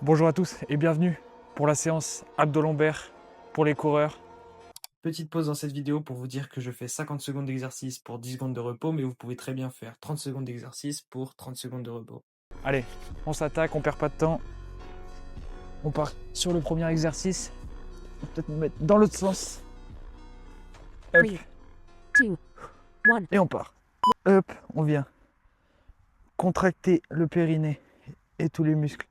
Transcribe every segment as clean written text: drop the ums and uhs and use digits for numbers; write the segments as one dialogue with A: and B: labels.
A: Bonjour à tous et bienvenue pour la séance abdos-lombaires pour les coureurs.
B: Petite pause dans cette vidéo pour vous dire que je fais 50 secondes d'exercice pour 10 secondes de repos, mais vous pouvez très bien faire 30 secondes d'exercice pour 30 secondes de repos.
A: Allez, on s'attaque, on perd pas de temps. On part sur le premier exercice. On va peut-être me mettre dans l'autre sens. Hop.
C: 3, 2, 1.
A: Et on part. Hop, on vient contracter le périnée et tous les muscles.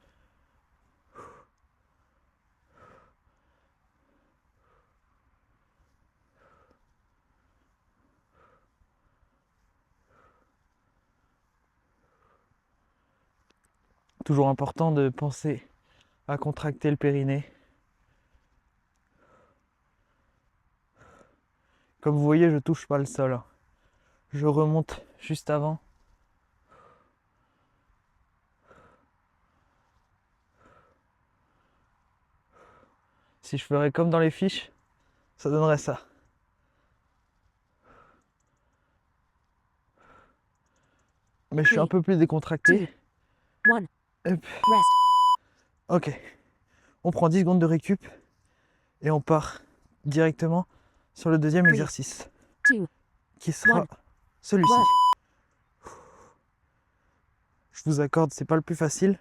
A: Toujours important de penser à contracter le périnée. Comme vous voyez, je touche pas le sol. Je remonte juste avant. Si je ferais comme dans les fiches, ça donnerait ça. Mais je suis un peu plus décontracté.
C: 2, 1.
A: Hop.
C: Rest.
A: Ok. On prend 10 secondes de récup et on part directement sur le deuxième exercice
C: 2,
A: qui sera celui-ci. Je vous accorde, c'est pas le plus facile.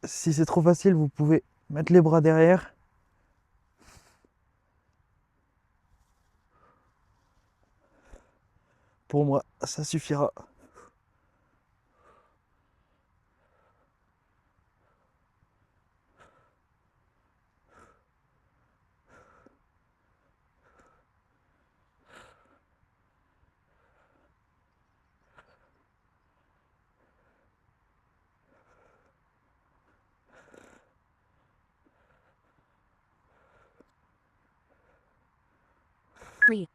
A: Si c'est trop facile, vous pouvez mettre les bras derrière. Pour moi, ça suffira.
C: Three,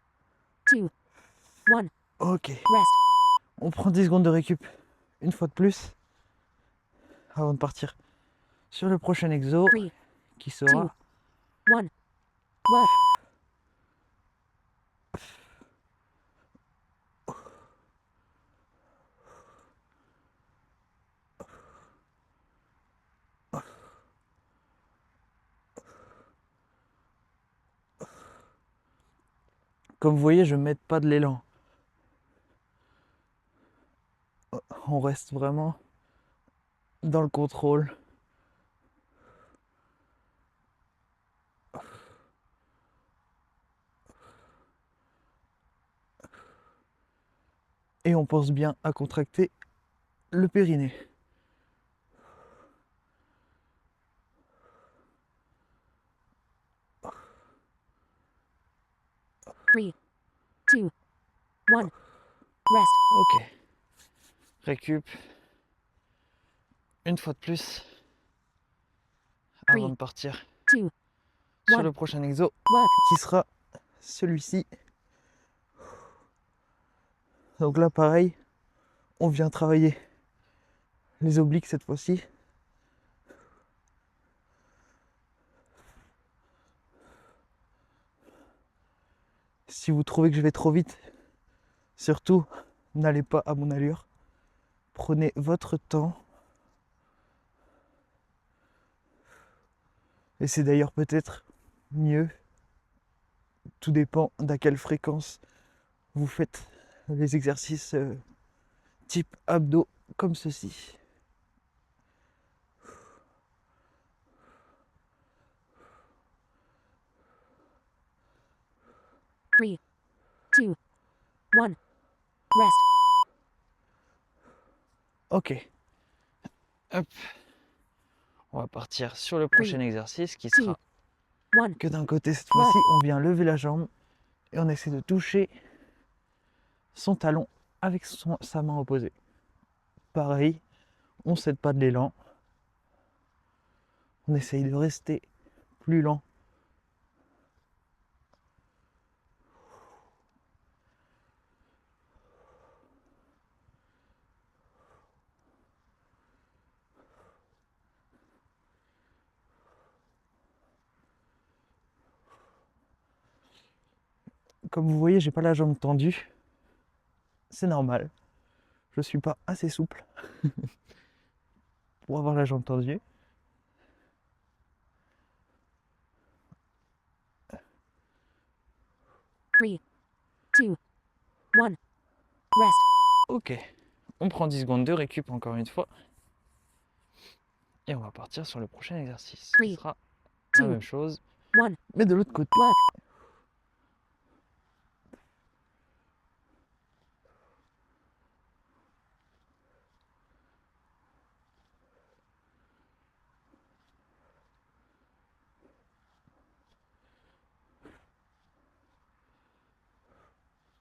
C: 2, 1.
A: Ok.
C: Rest.
A: On prend 10 secondes de récup une fois de plus avant de partir sur le prochain exo
C: 3,
A: qui sera
C: 2, 1. Work.
A: comme vous voyez, je ne mets pas de l'élan. On reste vraiment dans le contrôle. Et on pense bien à contracter le périnée.
C: Three, 2, 1. Rest.
A: Ok. Récup. Une fois de plus. Avant de partir
C: 2,
A: sur
C: 1.
A: le prochain exo
C: Work.
A: qui sera celui-ci. Donc là pareil, on vient travailler les obliques cette fois-ci. Si vous trouvez que je vais trop vite, surtout n'allez pas à mon allure. Prenez votre temps. Et c'est d'ailleurs peut-être mieux. Tout dépend d'à quelle fréquence vous faites les exercices type abdos comme ceci.
C: Three, 2, 1. Rest.
A: Ok. Hop. On va partir sur le prochain exercice qui sera
C: 1.
A: que d'un côté cette fois-ci, on vient lever la jambe et on essaie de toucher son talon avec sa main opposée. Pareil, on ne cède pas de l'élan. On essaye de rester plus lent. Comme vous voyez, j'ai pas la jambe tendue. C'est normal. Je suis pas assez souple pour avoir la jambe tendue.
C: Three, two, one. Rest.
A: Ok, on prend 10 secondes de récup encore une fois. Et on va partir sur le prochain exercice. Ce
C: Three,
A: sera la
C: two,
A: même chose,
C: one.
A: mais de l'autre côté.
C: Work.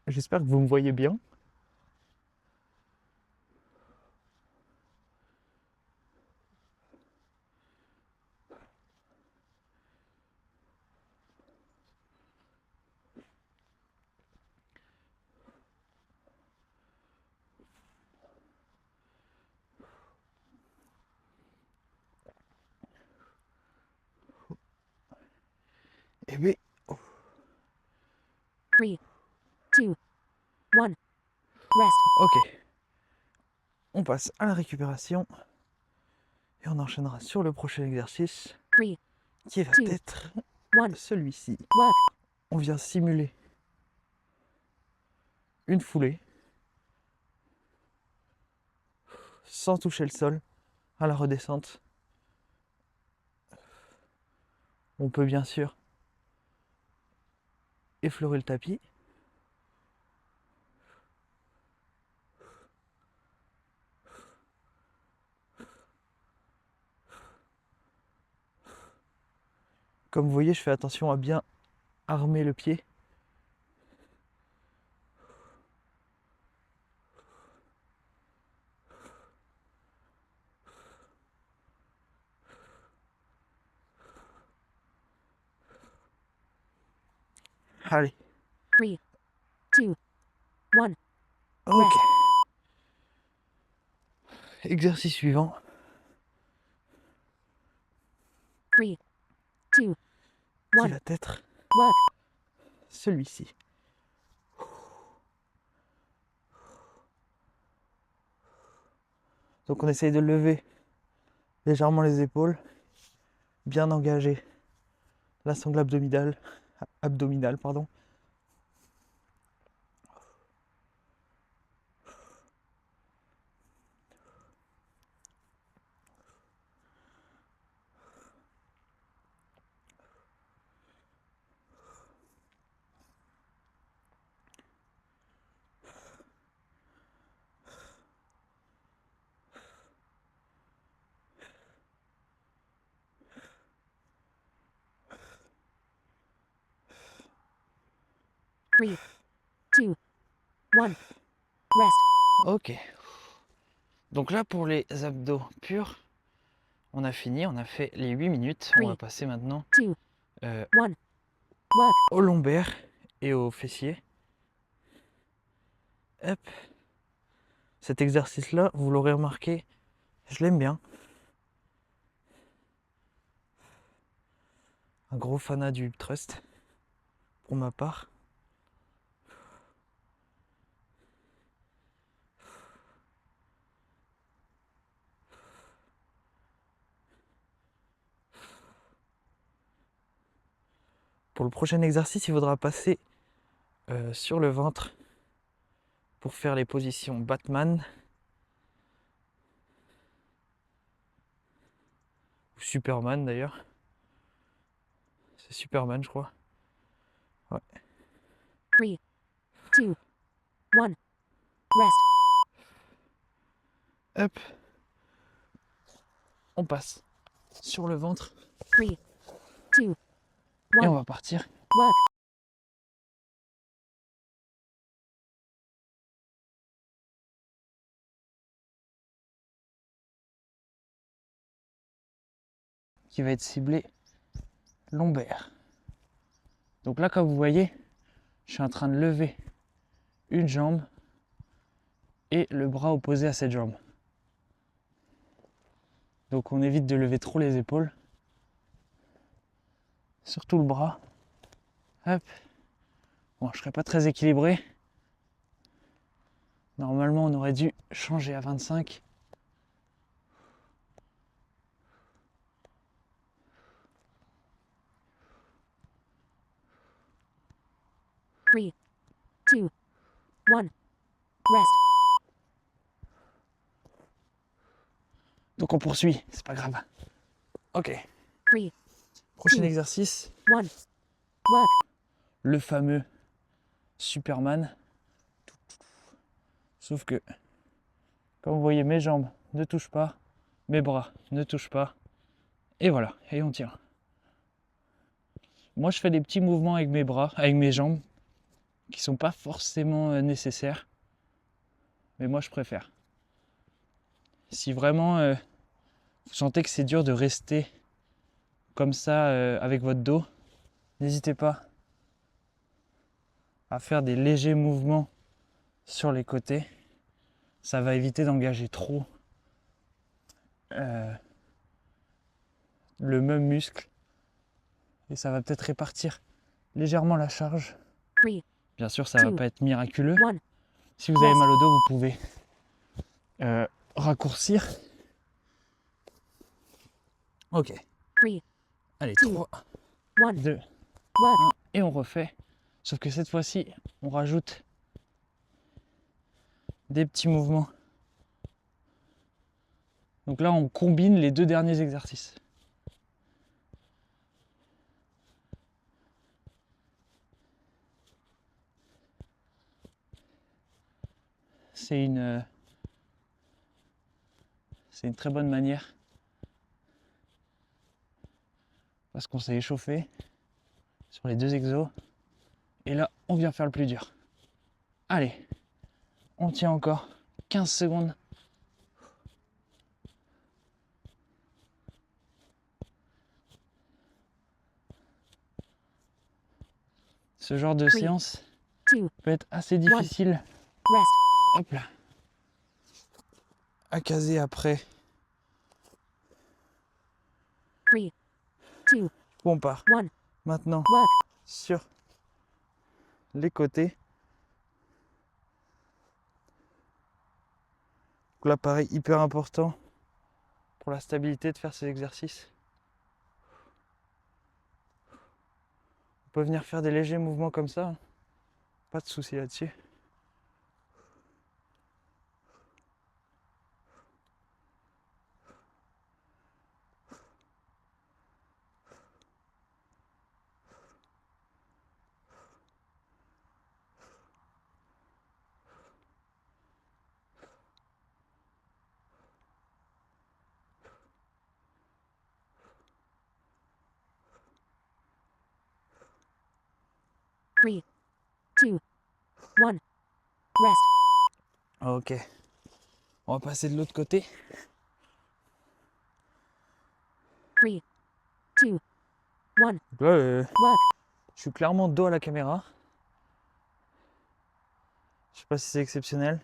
A: J'espère que vous me voyez bien. Eh bien,
C: Three, two, one. Rest.
A: ok. On passe à la récupération. Et on enchaînera sur le prochain exercice,
C: Three,
A: qui va
C: two,
A: être
C: one.
A: celui-ci.
C: Work.
A: On vient simuler une foulée sans toucher le sol à la redescente. On peut bien sûr effleurer le tapis. Comme vous voyez, je fais attention à bien armer le pied. Allez,
C: Three, two, one.
A: ok. Exercice suivant,
C: Three, two,
A: qui
C: one.
A: va être
C: Work.
A: celui-ci. Donc on essaye de lever légèrement les épaules, bien engager la sangle abdominale, pardon.
C: Three, two, one. Rest.
A: Ok. Donc là, pour les abdos purs, on a fini, on a fait les 8 minutes. On va
C: Three,
A: passer maintenant
C: two, one. Work.
A: au lombaire et au fessier. Hop. Cet exercice-là, vous l'aurez remarqué, je l'aime bien. Un gros fanat du thrust, pour ma part. Pour le prochain exercice, il faudra passer sur le ventre pour faire les positions Batman ou Superman d'ailleurs. C'est Superman, je crois. Ouais.
C: Three, two, one. Rest.
A: Hop. On passe sur le ventre
C: Three, two,
A: et on
C: one.
A: va partir.
C: Work.
A: Qui va être ciblé lombaire. Donc là, comme vous voyez, je suis en train de lever une jambe et le bras opposé à cette jambe. Donc on évite de lever trop les épaules, surtout le bras. Hop. Bon, je serai pas très équilibré, Normalement, on aurait dû changer à 25.
C: Three, two, one. Rest.
A: Donc on poursuit, c'est pas grave. Ok,
C: Three,
A: prochain exercice,
C: one. Work.
A: le fameux Superman. Sauf que, comme vous voyez, mes jambes ne touchent pas, mes bras ne touchent pas. Et voilà, et on tient. Moi, je fais des petits mouvements avec mes bras, avec mes jambes, qui sont pas forcément nécessaires. Mais moi, je préfère. Si vraiment vous sentez que c'est dur de rester comme ça avec votre dos, n'hésitez pas à faire des légers mouvements sur les côtés. Ça va éviter d'engager trop le même muscle et ça va peut-être répartir légèrement la charge.
C: Three,
A: Bien sûr, ça va pas être miraculeux.
C: one.
A: Si vous avez mal au dos, vous pouvez raccourcir. Ok.
C: Three,
A: Allez,
C: Two.
A: 3,
C: one.
A: 2,
C: Work.
A: 1 et on refait. Sauf que cette fois-ci, on rajoute des petits mouvements. Donc là, on combine les deux derniers exercices. C'est une très bonne manière parce qu'on s'est échauffé sur les deux exos et là on vient faire le plus dur. Allez, on tient encore 15 secondes. Ce genre de
C: Three.
A: séance
C: Two.
A: peut être assez difficile
C: Rest.
A: hop là, à caser après.
C: Three, two,
A: On part
C: one.
A: maintenant
C: Work.
A: sur les côtés. Donc là pareil, hyper important pour la stabilité de faire ces exercices. On peut venir faire des légers mouvements comme ça, pas de souci là-dessus.
C: Three, two, one. Rest.
A: Ok, on va passer de l'autre côté.
C: Three, two, one.
A: Donc là,
C: Work.
A: je suis clairement dos à la caméra. Je sais pas si c'est exceptionnel.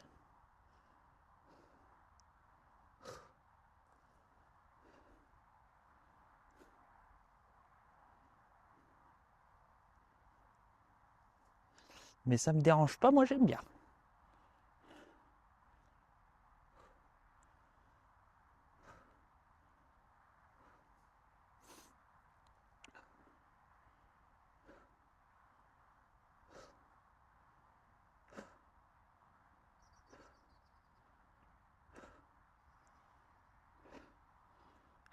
A: Mais ça me dérange pas, moi j'aime bien.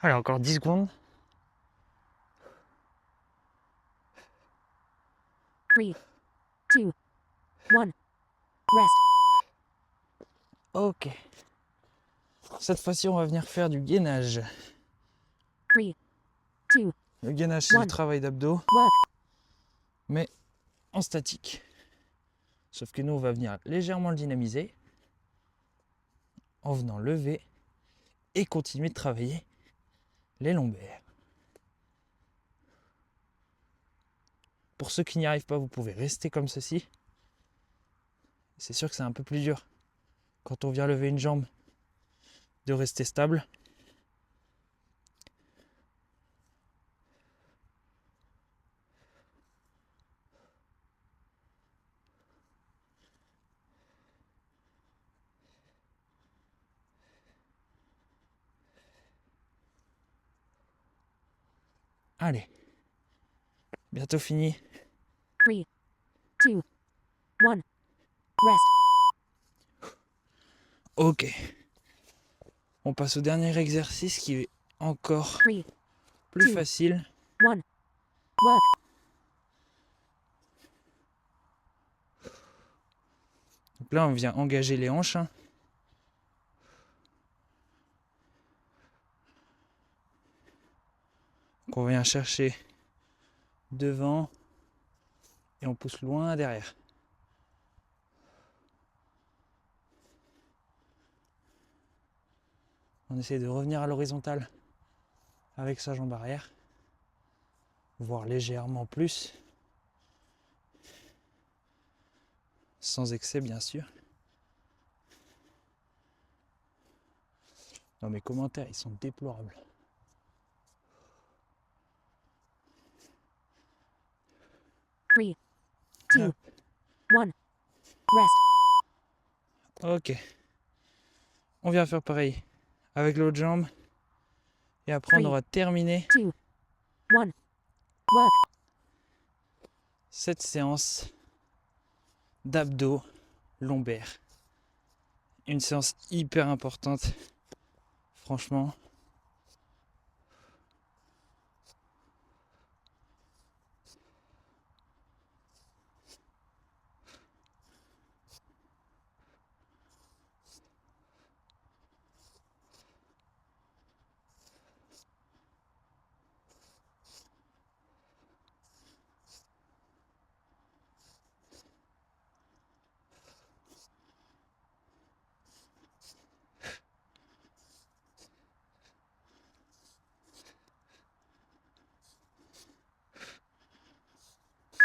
A: Allez, encore 10 secondes.
C: Three, two, one. Rest.
A: Ok. Cette fois-ci, on va venir faire du gainage.
C: Three, two,
A: Le gainage, c'est du
C: One.
A: travail d'abdos,
C: work.
A: mais en statique. Sauf que nous, on va venir légèrement le dynamiser en venant lever et continuer de travailler les lombaires. Pour ceux qui n'y arrivent pas, vous pouvez rester comme ceci. C'est sûr que c'est un peu plus dur quand on vient lever une jambe de rester stable. Allez. Bientôt fini.
C: 3, 2, 1. Rest.
A: Ok. On passe au dernier exercice qui est encore
C: 3,
A: plus
C: Two.
A: facile.
C: 1. Work.
A: Donc là, on vient engager les hanches. Hein. Donc on vient chercher devant et on pousse loin derrière. On essaie de revenir à l'horizontale avec sa jambe arrière, voire légèrement plus, sans excès bien sûr. Non, mes commentaires, ils sont déplorables.
C: Three, 2, 1. Rest.
A: Ok. On vient faire pareil avec l'autre jambe. Et après, on
C: Three.
A: aura terminé
C: 2, 1. Work.
A: cette séance d'abdos lombaires. Une séance hyper importante, franchement.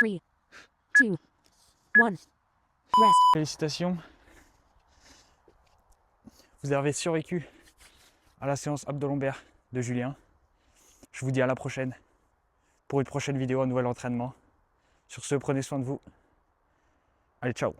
C: Three, 2, 1. Rest.
A: Félicitations. Vous avez survécu à la séance abdos-lombaires de Julien. Je vous dis à la prochaine pour une prochaine vidéo, un nouvel entraînement. Sur ce, prenez soin de vous. Allez, ciao.